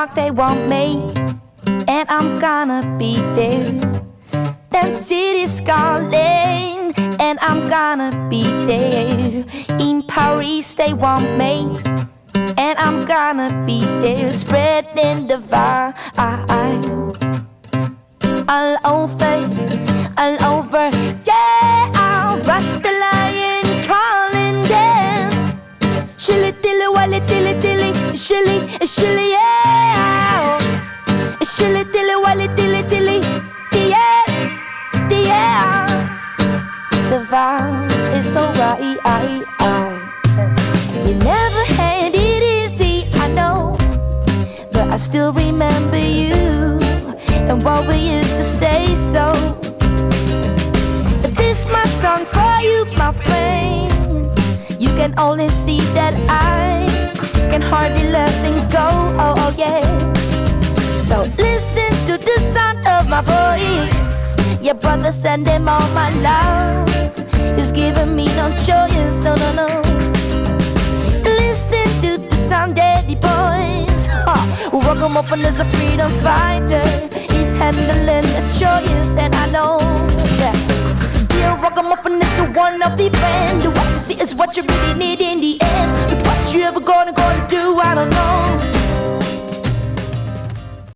Park, they want me, and I'm gonna be there. That city's calling, and I'm gonna be there. In Paris, they want me, and I'm gonna be there. Spreading the vibe all over, yeah. I'll rush the lion, calling them. Shilly dilly, wally dilly dilly, shilly, yeah. Shilly dilly, wally dilly dilly, yeah. The vibe is so right. You never had it easy, I know, but I still remember you and what we used to say. So if this my song for you, my friend, you can only see that I can hardly let things go. Oh yeah. So listen to the sound of my voice. Your brother sending all my love. He's giving me no choice, no. Listen to the sound, daddy boys. Ragamuffin is a freedom fighter. He's handling the choice, and I know that. Dear Ragamuffin is one of the band. What you see is what you really need.